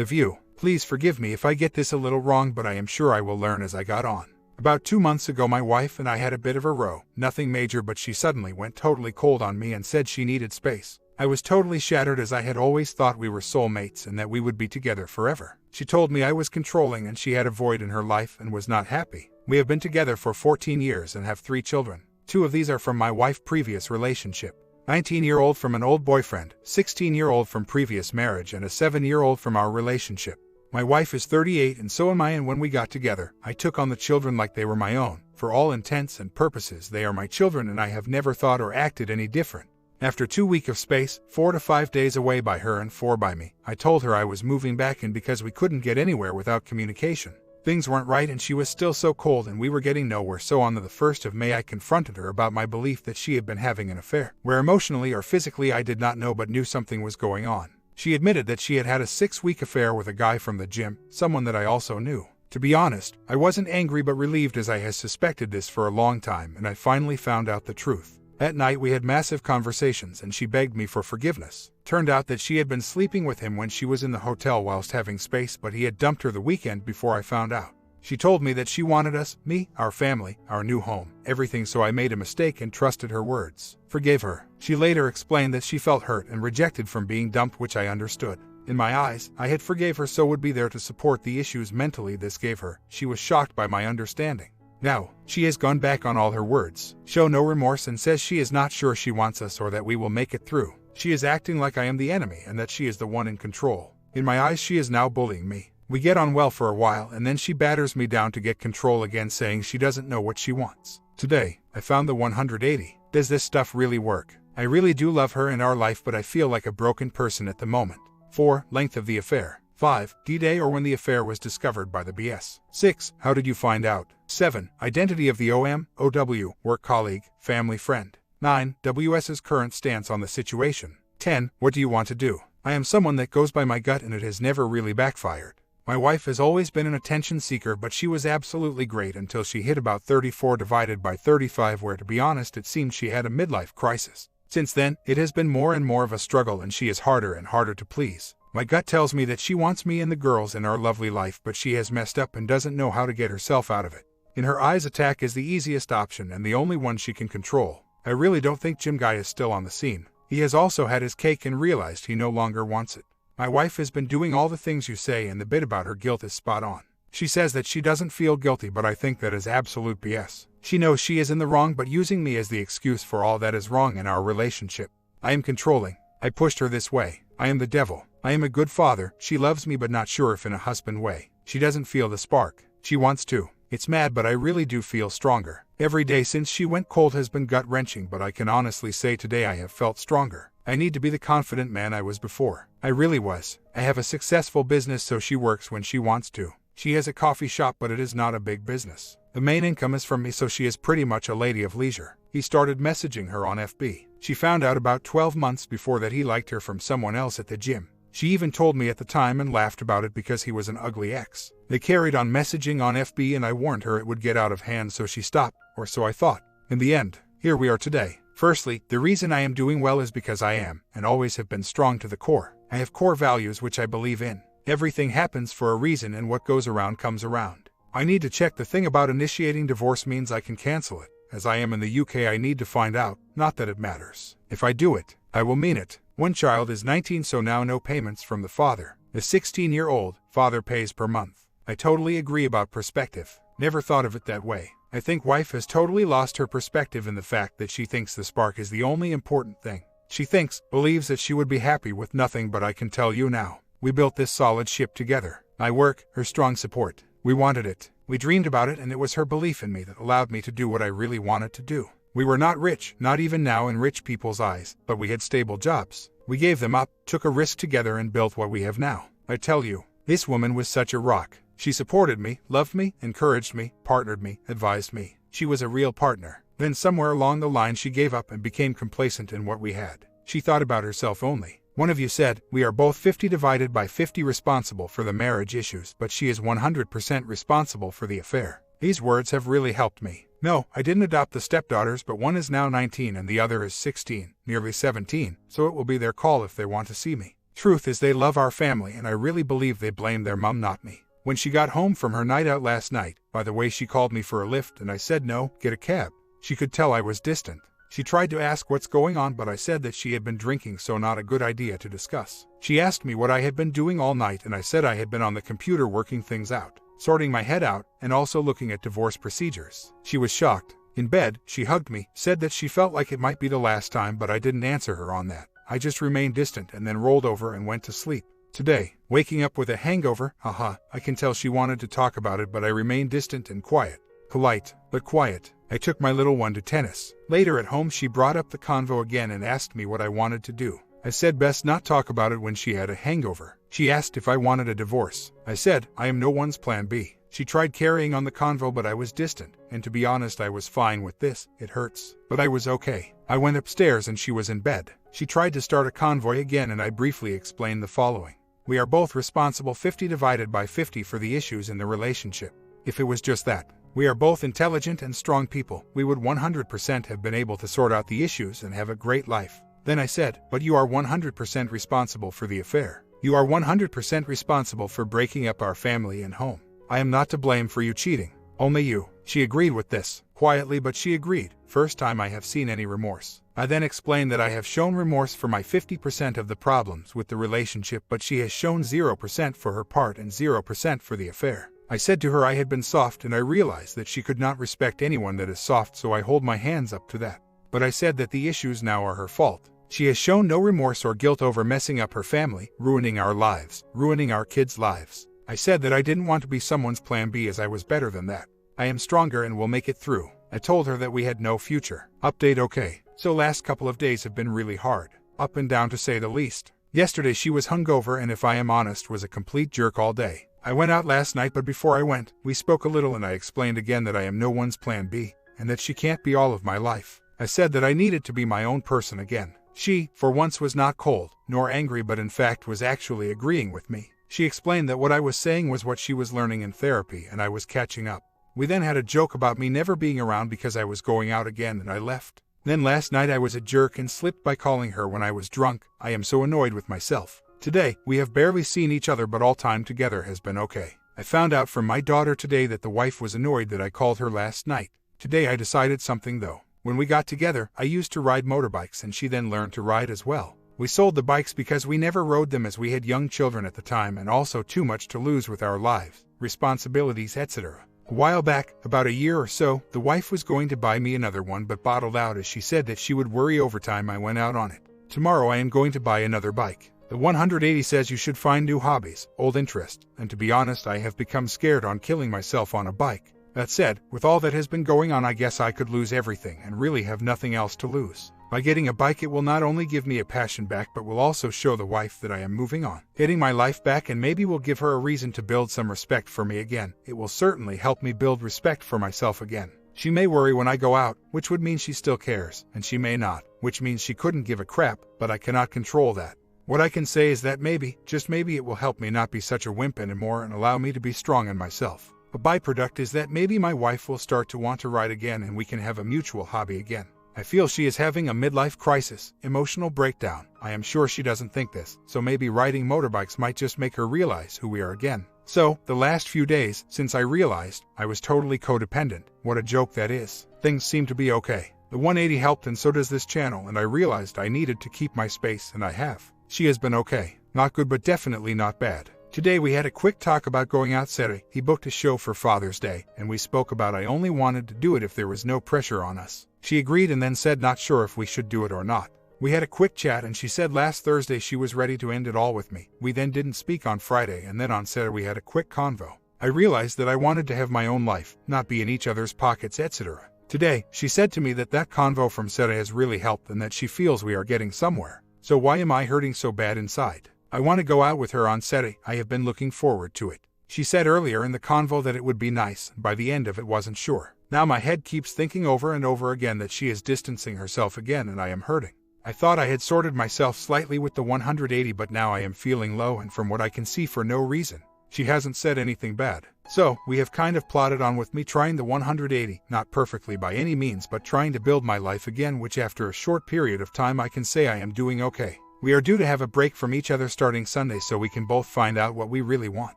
The View. Please forgive me if I get this a little wrong, but I am sure I will learn as I got on. About 2 months ago my wife and I had a bit of a row. Nothing major, but she suddenly went totally cold on me and said she needed space. I was totally shattered, as I had always thought we were soulmates and that we would be together forever. She told me I was controlling and she had a void in her life and was not happy. We have been together for 14 years and have 3 children. 2 of these are from my wife's previous relationship. 19-year-old from an old boyfriend, 16-year-old from previous marriage, and a 7-year-old from our relationship. My wife is 38 and so am I, and when we got together, I took on the children like they were my own. For all intents and purposes, they are my children and I have never thought or acted any different. After 2 weeks of space, 4 to 5 days away by her and 4 by me, I told her I was moving back in because we couldn't get anywhere without communication. Things weren't right and she was still so cold and we were getting nowhere, so on the 1st of May I confronted her about my belief that she had been having an affair, where emotionally or physically I did not know but knew something was going on. She admitted that she had had a 6-week affair with a guy from the gym, someone that I also knew. To be honest, I wasn't angry but relieved, as I had suspected this for a long time and I finally found out the truth. That night we had massive conversations and she begged me for forgiveness. Turned out that she had been sleeping with him when she was in the hotel whilst having space, but he had dumped her the weekend before I found out. She told me that she wanted us, me, our family, our new home, everything, so I made a mistake and trusted her words. Forgave her. She later explained that she felt hurt and rejected from being dumped, which I understood. In my eyes, I had forgave her, so would be there to support the issues mentally this gave her. She was shocked by my understanding. Now, she has gone back on all her words, show no remorse, and says she is not sure she wants us or that we will make it through. She is acting like I am the enemy and that she is the one in control. In my eyes, she is now bullying me. We get on well for a while and then she batters me down to get control again, saying she doesn't know what she wants. Today, I found the 180. Does this stuff really work? I really do love her in our life, but I feel like a broken person at the moment. 4. Length of the affair. 5. D-Day or when the affair was discovered by the BS. 6. How did you find out? 7. Identity of the OW, work colleague, family friend. 9. WS's current stance on the situation. 10. What do you want to do? I am someone that goes by my gut and it has never really backfired. My wife has always been an attention seeker, but she was absolutely great until she hit about 34 divided by 35, where to be honest it seemed she had a midlife crisis. Since then, it has been more and more of a struggle and she is harder and harder to please. My gut tells me that she wants me and the girls in our lovely life, but she has messed up and doesn't know how to get herself out of it. In her eyes, attack is the easiest option and the only one she can control. I really don't think Gym Guy is still on the scene. He has also had his cake and realized he no longer wants it. My wife has been doing all the things you say, and the bit about her guilt is spot on. She says that she doesn't feel guilty, but I think that is absolute BS. She knows she is in the wrong but using me as the excuse for all that is wrong in our relationship. I am controlling. I pushed her this way. I am the devil. I am a good father. She loves me but not sure if in a husband way. She doesn't feel the spark. She wants to. It's mad, but I really do feel stronger. Every day since she went cold has been gut-wrenching, but I can honestly say today I have felt stronger. I need to be the confident man I was before. I really was. I have a successful business, so she works when she wants to. She has a coffee shop, but it is not a big business. The main income is from me, so she is pretty much a lady of leisure. He started messaging her on FB. She found out about 12 months before that he liked her from someone else at the gym. She even told me at the time and laughed about it because he was an ugly ex. They carried on messaging on FB and I warned her it would get out of hand, so she stopped, or so I thought. In the end, here we are today. Firstly, the reason I am doing well is because I am, and always have been, strong to the core. I have core values which I believe in. Everything happens for a reason and what goes around comes around. I need to check. The thing about initiating divorce means I can cancel it. As I am in the UK, I need to find out, not that it matters. If I do it, I will mean it. One child is 19, so now no payments from the father. The 16-year-old father pays per month. I totally agree about perspective. Never thought of it that way. I think wife has totally lost her perspective in the fact that she thinks the spark is the only important thing. She believes that she would be happy with nothing, but I can tell you now, we built this solid ship together. My work, her strong support. We wanted it. We dreamed about it, and it was her belief in me that allowed me to do what I really wanted to do. We were not rich, not even now in rich people's eyes, but we had stable jobs. We gave them up, took a risk together, and built what we have now. I tell you, this woman was such a rock. She supported me, loved me, encouraged me, partnered me, advised me. She was a real partner. Then somewhere along the line she gave up and became complacent in what we had. She thought about herself only. One of you said, we are both 50 divided by 50 responsible for the marriage issues, but she is 100% responsible for the affair. These words have really helped me. No, I didn't adopt the stepdaughters, but one is now 19 and the other is 16, nearly 17, so it will be their call if they want to see me. Truth is they love our family and I really believe they blame their mom, not me. When she got home from her night out last night, by the way, she called me for a lift and I said no, get a cab. She could tell I was distant. She tried to ask what's going on, but I said that she had been drinking, so not a good idea to discuss. She asked me what I had been doing all night and I said I had been on the computer working things out, sorting my head out, and also looking at divorce procedures. She was shocked. In bed, she hugged me, said that she felt like it might be the last time, but I didn't answer her on that. I just remained distant and then rolled over and went to sleep. Today, waking up with a hangover, I can tell she wanted to talk about it, but I remained distant and quiet. Polite, but quiet. I took my little one to tennis. Later at home, she brought up the convo again and asked me what I wanted to do. I said best not talk about it when she had a hangover. She asked if I wanted a divorce. I said, I am no one's plan B. She tried carrying on the convo, but I was distant, and to be honest, I was fine with this. It hurts, but I was okay. I went upstairs and she was in bed. She tried to start a convoy again and I briefly explained the following. We are both responsible 50 divided by 50 for the issues in the relationship. If it was just that, we are both intelligent and strong people, we would 100% have been able to sort out the issues and have a great life. Then I said, but you are 100% responsible for the affair. You are 100% responsible for breaking up our family and home. I am not to blame for you cheating. Only you. She agreed with this, quietly, but she agreed. First time I have seen any remorse. I then explained that I have shown remorse for my 50% of the problems with the relationship, but she has shown 0% for her part and 0% for the affair. I said to her I had been soft and I realized that she could not respect anyone that is soft, so I hold my hands up to that. But I said that the issues now are her fault. She has shown no remorse or guilt over messing up her family, ruining our lives, ruining our kids' lives. I said that I didn't want to be someone's plan B, as I was better than that. I am stronger and will make it through. I told her that we had no future. Update okay. So last couple of days have been really hard. Up and down to say the least. Yesterday she was hungover and if I am honest was a complete jerk all day. I went out last night, but before I went, we spoke a little and I explained again that I am no one's plan B, and that she can't be all of my life. I said that I needed to be my own person again. She, for once, was not cold, nor angry, but in fact was actually agreeing with me. She explained that what I was saying was what she was learning in therapy and I was catching up. We then had a joke about me never being around because I was going out again and I left. Then last night I was a jerk and slipped by calling her when I was drunk. I am so annoyed with myself. Today, we have barely seen each other, but all time together has been okay. I found out from my daughter today that the wife was annoyed that I called her last night. Today I decided something though. When we got together, I used to ride motorbikes and she then learned to ride as well. We sold the bikes because we never rode them as we had young children at the time and also too much to lose with our lives, responsibilities, etc. A while back, about a year or so, the wife was going to buy me another one but bottled out as she said that she would worry over time I went out on it. Tomorrow I am going to buy another bike. The 180 says you should find new hobbies, old interests, and to be honest I have become scared on killing myself on a bike. That said, with all that has been going on I guess I could lose everything and really have nothing else to lose. By getting a bike it will not only give me a passion back but will also show the wife that I am moving on, getting my life back, and maybe will give her a reason to build some respect for me again. It will certainly help me build respect for myself again. She may worry when I go out, which would mean she still cares, and she may not, which means she couldn't give a crap, but I cannot control that. What I can say is that maybe, just maybe, it will help me not be such a wimp anymore and allow me to be strong in myself. A byproduct is that maybe my wife will start to want to ride again and we can have a mutual hobby again. I feel she is having a midlife crisis, emotional breakdown. I am sure she doesn't think this, so maybe riding motorbikes might just make her realize who we are again. So, the last few days, since I realized I was totally codependent, what a joke that is, things seem to be okay. The 180 helped and so does this channel, and I realized I needed to keep my space and I have. She has been okay. Not good but definitely not bad. Today we had a quick talk about going out Saturday. He booked a show for Father's Day, and we spoke about I only wanted to do it if there was no pressure on us. She agreed and then said not sure if we should do it or not. We had a quick chat and she said last Thursday she was ready to end it all with me. We then didn't speak on Friday, and then on Saturday we had a quick convo. I realized that I wanted to have my own life, not be in each other's pockets, etc. Today, she said to me that convo from Saturday has really helped and that she feels we are getting somewhere. So why am I hurting so bad inside? I want to go out with her on Saturday. I have been looking forward to it. She said earlier in the convo that it would be nice, by the end of it wasn't sure. Now my head keeps thinking over and over again that she is distancing herself again and I am hurting. I thought I had sorted myself slightly with the 180, but now I am feeling low and from what I can see for no reason. She hasn't said anything bad. So, we have kind of plotted on with me trying the 180, not perfectly by any means, but trying to build my life again, which after a short period of time I can say I am doing okay. We are due to have a break from each other starting Sunday so we can both find out what we really want.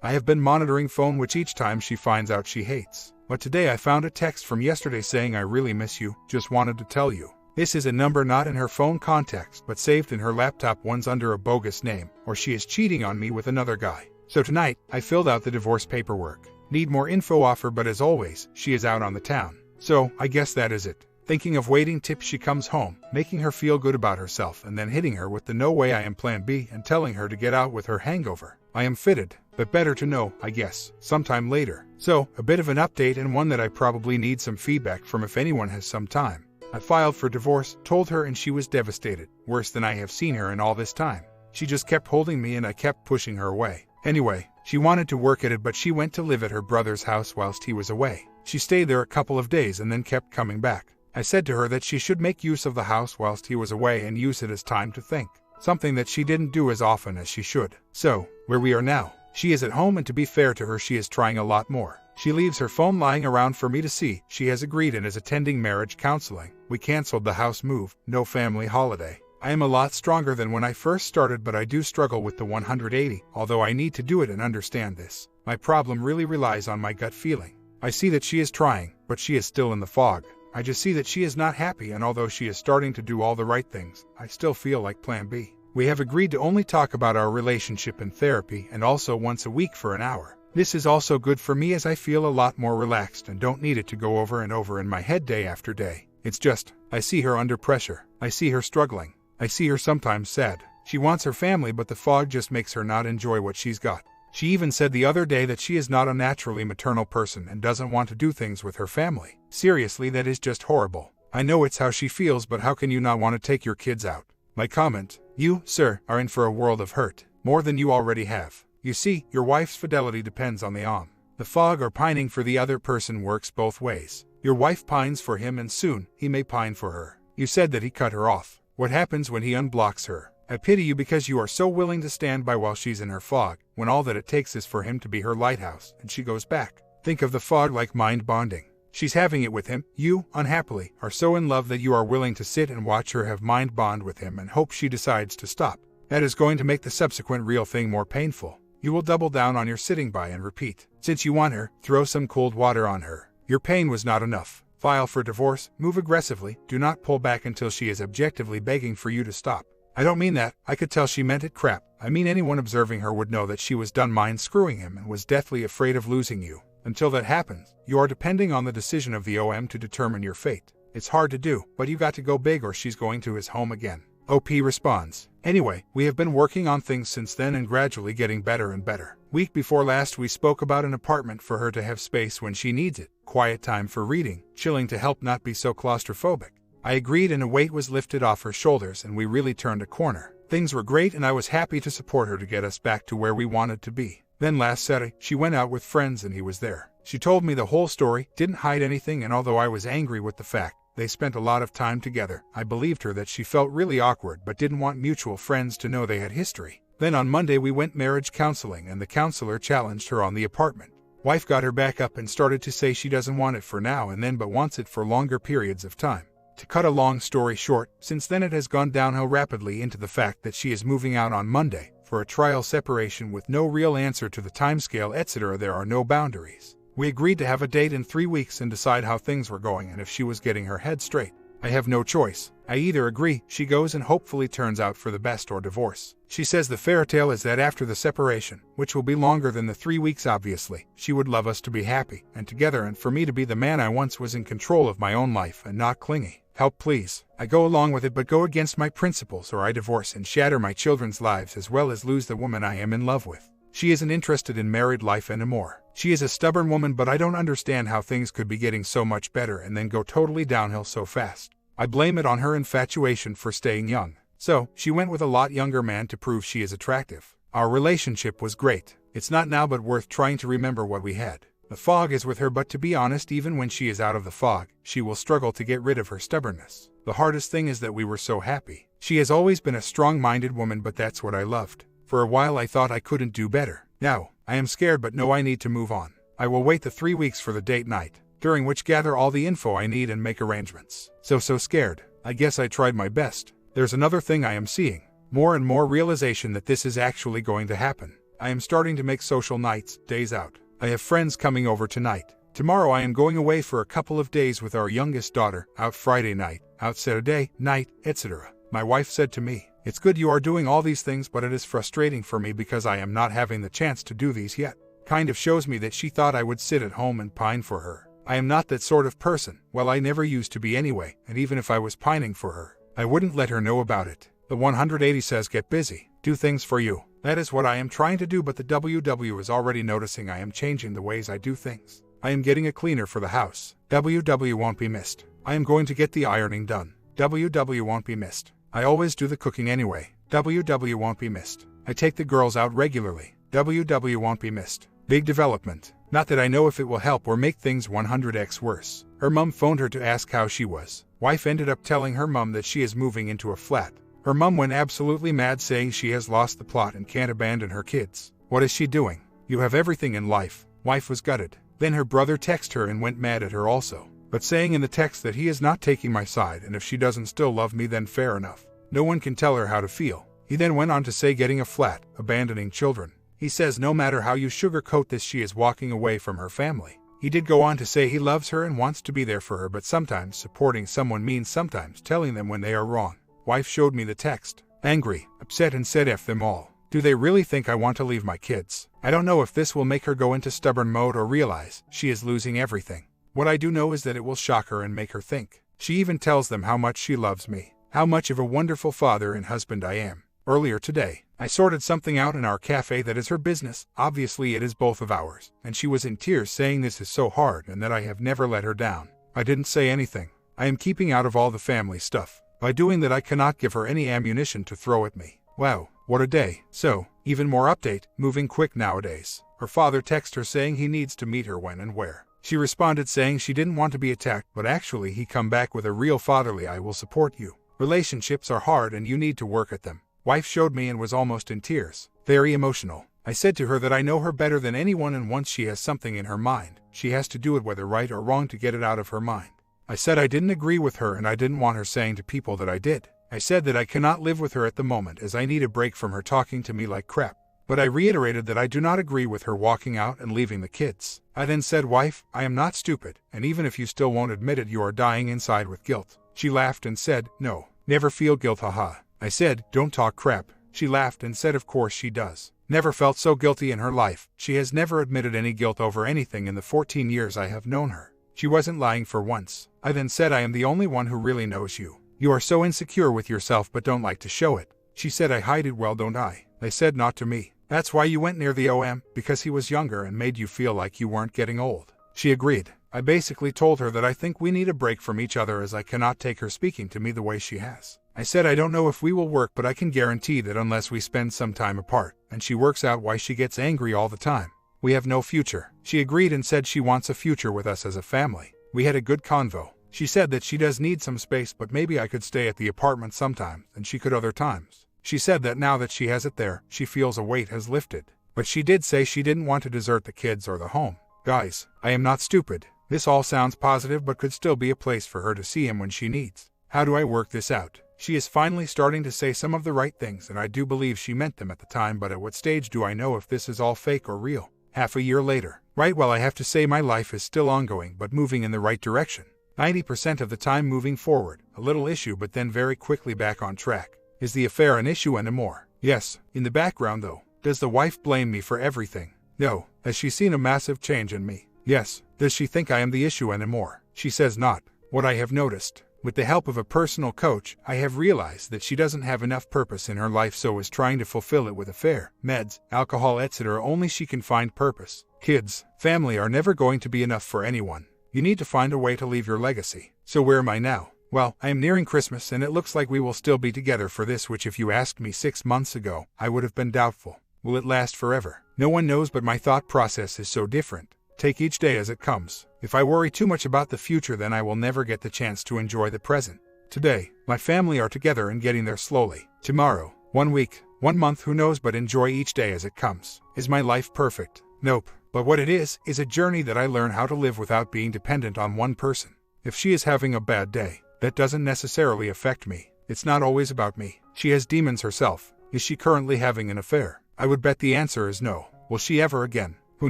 I have been monitoring phone which each time she finds out she hates. But today I found a text from yesterday saying I really miss you, just wanted to tell you. This is a number not in her phone contacts but saved in her laptop ones under a bogus name, or she is cheating on me with another guy. So tonight, I filled out the divorce paperwork. Need more info off her, but as always, she is out on the town. So, I guess that is it. Thinking of waiting till she comes home, making her feel good about herself and then hitting her with the no way I am plan B and telling her to get out with her hangover. I am fitted, but better to know, I guess, sometime later. So, a bit of an update and one that I probably need some feedback from if anyone has some time. I filed for divorce, told her, and she was devastated, worse than I have seen her in all this time. She just kept holding me and I kept pushing her away. Anyway, she wanted to work at it, but she went to live at her brother's house whilst he was away. She stayed there a couple of days and then kept coming back. I said to her that she should make use of the house whilst he was away and use it as time to think, something that she didn't do as often as she should. So, where we are now, she is at home, and to be fair to her, she is trying a lot more. She leaves her phone lying around for me to see. She has agreed and is attending marriage counseling. We canceled the house move, no family holiday. I am a lot stronger than when I first started, but I do struggle with the 180, although I need to do it and understand this. My problem really relies on my gut feeling. I see that she is trying, but she is still in the fog. I just see that she is not happy, and although she is starting to do all the right things, I still feel like plan B. We have agreed to only talk about our relationship in therapy and also once a week for an hour. This is also good for me as I feel a lot more relaxed and don't need it to go over and over in my head day after day. It's just, I see her under pressure. I see her struggling. I see her sometimes sad. She wants her family, but the fog just makes her not enjoy what she's got. She even said the other day that she is not a naturally maternal person and doesn't want to do things with her family. Seriously, that is just horrible. I know it's how she feels, but how can you not want to take your kids out? My comment: you, sir, are in for a world of hurt, more than you already have. You see, your wife's fidelity depends on the fog or pining for the other person works both ways. Your wife pines for him and soon, he may pine for her. You said that he cut her off. What happens when he unblocks her? I pity you because you are so willing to stand by while she's in her fog, when all that it takes is for him to be her lighthouse, and she goes back. Think of the fog like mind bonding. She's having it with him. You, unhappily, are so in love that you are willing to sit and watch her have mind bond with him and hope she decides to stop. That is going to make the subsequent real thing more painful. You will double down on your sitting by and repeat. Since you want her, throw some cold water on her. Your pain was not enough. File for divorce, move aggressively, do not pull back until she is objectively begging for you to stop. I don't mean that, I could tell she meant it crap. I mean anyone observing her would know that she was done mind screwing him and was deathly afraid of losing you. Until that happens, you are depending on the decision of the OM to determine your fate. It's hard to do, but you got to go big or she's going to his home again. OP responds. Anyway, we have been working on things since then and gradually getting better and better. Week before last we spoke about an apartment for her to have space when she needs it, quiet time for reading, chilling to help not be so claustrophobic. I agreed and a weight was lifted off her shoulders and we really turned a corner. Things were great and I was happy to support her to get us back to where we wanted to be. Then last Saturday, she went out with friends and he was there. She told me the whole story, didn't hide anything, and although I was angry with the fact they spent a lot of time together, I believed her that she felt really awkward but didn't want mutual friends to know they had history. Then on Monday we went marriage counseling and the counselor challenged her on the apartment. Wife got her back up and started to say she doesn't want it for now and then but wants it for longer periods of time. To cut a long story short, since then it has gone downhill rapidly into the fact that she is moving out on Monday for a trial separation with no real answer to the timescale, etc. There are no boundaries. We agreed to have a date in 3 weeks and decide how things were going and if she was getting her head straight. I have no choice. I either agree, she goes and hopefully turns out for the best, or divorce. She says the fairy tale is that after the separation, which will be longer than the 3 weeks obviously, she would love us to be happy and together and for me to be the man I once was in control of my own life and not clingy. Help please. I go along with it but go against my principles or I divorce and shatter my children's lives as well as lose the woman I am in love with. She isn't interested in married life anymore. She is a stubborn woman but I don't understand how things could be getting so much better and then go totally downhill so fast. I blame it on her infatuation for staying young. So, she went with a lot younger man to prove she is attractive. Our relationship was great. It's not now but worth trying to remember what we had. The fog is with her but to be honest even when she is out of the fog, she will struggle to get rid of her stubbornness. The hardest thing is that we were so happy. She has always been a strong-minded woman but that's what I loved. For a while I thought I couldn't do better. Now, I am scared but know I need to move on. I will wait the 3 weeks for the date night, during which gather all the info I need and make arrangements. So scared. I guess I tried my best. There's another thing I am seeing. more and more realization that this is actually going to happen. I am starting to make social nights, days out. I have friends coming over tonight. Tomorrow I am going away for a couple of days with our youngest daughter, out Friday night, out Saturday night, etc. My wife said to me, "It's good you are doing all these things, but it is frustrating for me because I am not having the chance to do these yet." Kind of shows me that she thought I would sit at home and pine for her. I am not that sort of person. Well, I never used to be anyway, and even if I was pining for her, I wouldn't let her know about it. The 180 says get busy, do things for you. That is what I am trying to do, but the WW is already noticing I am changing the ways I do things. I am getting a cleaner for the house. WW won't be missed. I am going to get the ironing done. WW won't be missed. I always do the cooking anyway. WW won't be missed. I take the girls out regularly. WW won't be missed. Big development. Not that I know if it will help or make things 100x worse. Her mum phoned her to ask how she was. Wife ended up telling her mum that she is moving into a flat. Her mum went absolutely mad, saying she has lost the plot and can't abandon her kids. What is she doing? You have everything in life. Wife was gutted. Then her brother texted her and went mad at her also, but saying in the text that he is not taking my side, and if she doesn't still love me then fair enough. No one can tell her how to feel. He then went on to say getting a flat, abandoning children. He says no matter how you sugarcoat this, she is walking away from her family. He did go on to say he loves her and wants to be there for her, but sometimes supporting someone means sometimes telling them when they are wrong. Wife showed me the text, angry, upset, and said F them all. Do they really think I want to leave my kids? I don't know if this will make her go into stubborn mode or realize she is losing everything. What I do know is that it will shock her and make her think. She even tells them how much she loves me, how much of a wonderful father and husband I am. Earlier today, I sorted something out in our cafe that is her business. Obviously it is both of ours, and she was in tears saying this is so hard and that I have never let her down. I didn't say anything. I am keeping out of all the family stuff. By doing that I cannot give her any ammunition to throw at me. Wow, what a day. So, even more update, moving quick nowadays. Her father texted her saying he needs to meet her when and where. She responded saying she didn't want to be attacked, but actually he come back with a real fatherly "I will support you. Relationships are hard and you need to work at them." Wife showed me and was almost in tears. Very emotional. I said to her that I know her better than anyone, and once she has something in her mind, she has to do it whether right or wrong to get it out of her mind. I said I didn't agree with her and I didn't want her saying to people that I did. I said that I cannot live with her at the moment as I need a break from her talking to me like crap. But I reiterated that I do not agree with her walking out and leaving the kids. I then said, "Wife, I am not stupid, and even if you still won't admit it, you are dying inside with guilt." She laughed and said, "No, never feel guilt, haha." I said, "Don't talk crap." She laughed and said, "Of course she does. Never felt so guilty in her life. She has never admitted any guilt over anything in the 14 years I have known her. She wasn't lying for once." I then said, "I am the only one who really knows you. You are so insecure with yourself but don't like to show it." She said, "I hide it well, don't I?" I said, "Not to me. That's why you went near the OM, because he was younger and made you feel like you weren't getting old." She agreed. I basically told her that I think we need a break from each other as I cannot take her speaking to me the way she has. I said I don't know if we will work, but I can guarantee that unless we spend some time apart, and she works out why she gets angry all the time, we have no future. She agreed and said she wants a future with us as a family. We had a good convo. She said that she does need some space, but maybe I could stay at the apartment sometimes and she could other times. She said that now that she has it there, she feels a weight has lifted. But she did say she didn't want to desert the kids or the home. Guys, I am not stupid. This all sounds positive but could still be a place for her to see him when she needs. How do I work this out? She is finally starting to say some of the right things, and I do believe she meant them at the time, but at what stage do I know if this is all fake or real? Half a year later. Right, well, I have to say my life is still ongoing but moving in the right direction. 90% of the time moving forward. A little issue but then very quickly back on track. Is the affair an issue anymore? Yes. In the background though. Does the wife blame me for everything? No. Has she seen a massive change in me? Yes. Does she think I am the issue anymore? She says not. What I have noticed, with the help of a personal coach, I have realized that she doesn't have enough purpose in her life, so is trying to fulfill it with affair, meds, alcohol, etc. Only she can find purpose. Kids, family are never going to be enough for anyone. You need to find a way to leave your legacy. So where am I now? Well, I am nearing Christmas and it looks like we will still be together for this, which if you asked me 6 months ago, I would have been doubtful. Will it last forever? No one knows, but my thought process is so different. Take each day as it comes. If I worry too much about the future, then I will never get the chance to enjoy the present. Today, my family are together and getting there slowly. Tomorrow, 1 week, 1 month, who knows, but enjoy each day as it comes. Is my life perfect? Nope. But what it is a journey that I learn how to live without being dependent on one person. If she is having a bad day, that doesn't necessarily affect me. It's not always about me. She has demons herself. Is she currently having an affair? I would bet the answer is no. Will she ever again? Who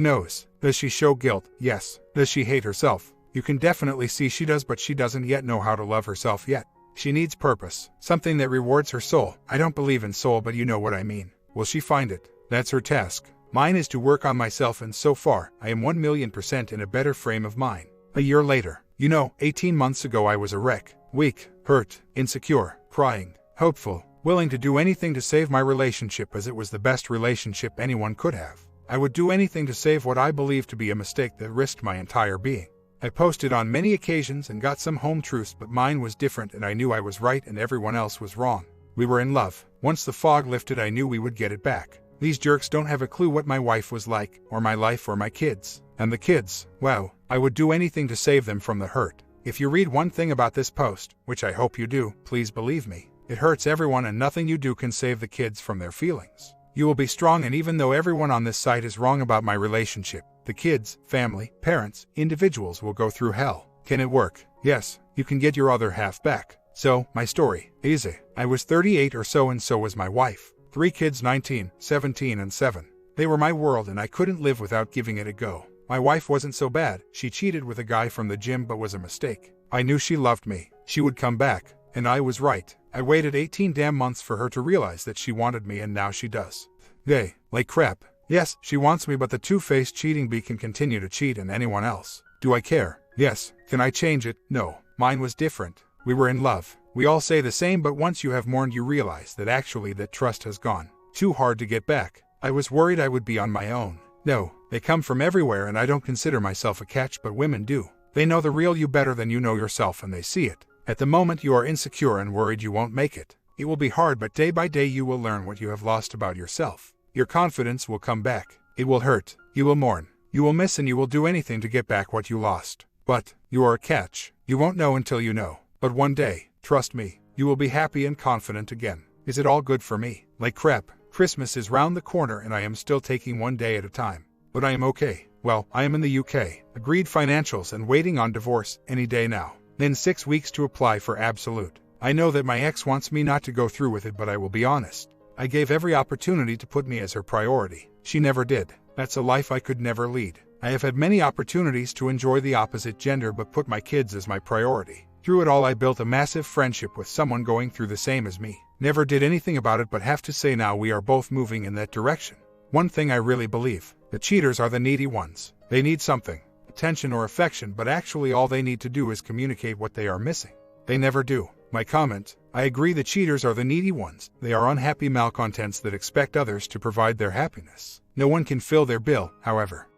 knows? Does she show guilt? Yes. Does she hate herself? You can definitely see she does, but she doesn't yet know how to love herself yet. She needs purpose, something that rewards her soul. I don't believe in soul, but you know what I mean. Will she find it? That's her task. Mine is to work on myself, and so far, I am 1,000,000% in a better frame of mind. A year later, 18 months ago I was a wreck, weak, hurt, insecure, crying, hopeful, willing to do anything to save my relationship as it was the best relationship anyone could have. I would do anything to save what I believed to be a mistake that risked my entire being. I posted on many occasions and got some home truths, but mine was different, and I knew I was right and everyone else was wrong. We were in love. Once the fog lifted, I knew we would get it back. These jerks don't have a clue what my wife was like, or my life, or my kids. And the kids, well, I would do anything to save them from the hurt. If you read one thing about this post, which I hope you do, please believe me, it hurts everyone, and nothing you do can save the kids from their feelings. You will be strong, and even though everyone on this site is wrong about my relationship, the kids, family, parents, individuals will go through hell. Can it work? Yes, you can get your other half back. So, my story, easy. I was 38 or so, and so was my wife. 3 kids, 19, 17, and 7. They were my world, and I couldn't live without giving it a go. My wife wasn't so bad. She cheated with a guy from the gym, but was a mistake. I knew she loved me. She would come back, and I was right. I waited 18 damn months for her to realize that she wanted me, and now she does. They, like crap. Yes, she wants me, but the two-faced cheating bee can continue to cheat, and anyone else. Do I care? Yes. Can I change it? No. Mine was different. We were in love. We all say the same, but once you have mourned, you realize that actually that trust has gone. Too hard to get back. I was worried I would be on my own. No, they come from everywhere, and I don't consider myself a catch, but women do. They know the real you better than you know yourself, and they see it. At the moment you are insecure and worried you won't make it. It will be hard, but day by day you will learn what you have lost about yourself. Your confidence will come back. It will hurt. You will mourn. You will miss, and you will do anything to get back what you lost. But you are a catch. You won't know until you know. But one day, trust me, you will be happy and confident again. Is it all good for me? Like crap. Christmas is round the corner, and I am still taking one day at a time. But I am okay. Well, I am in the UK, agreed financials, and waiting on divorce any day now. Then 6 weeks to apply for absolute. I know that my ex wants me not to go through with it, but I will be honest. I gave every opportunity to put me as her priority. She never did. That's a life I could never lead. I have had many opportunities to enjoy the opposite gender, but put my kids as my priority. Through it all, I built a massive friendship with someone going through the same as me. Never did anything about it, but have to say now we are both moving in that direction. One thing I really believe, the cheaters are the needy ones. They need something, attention or affection, but actually all they need to do is communicate what they are missing. They never do. My comment, I agree, the cheaters are the needy ones. They are unhappy malcontents that expect others to provide their happiness. No one can fill their bill, however.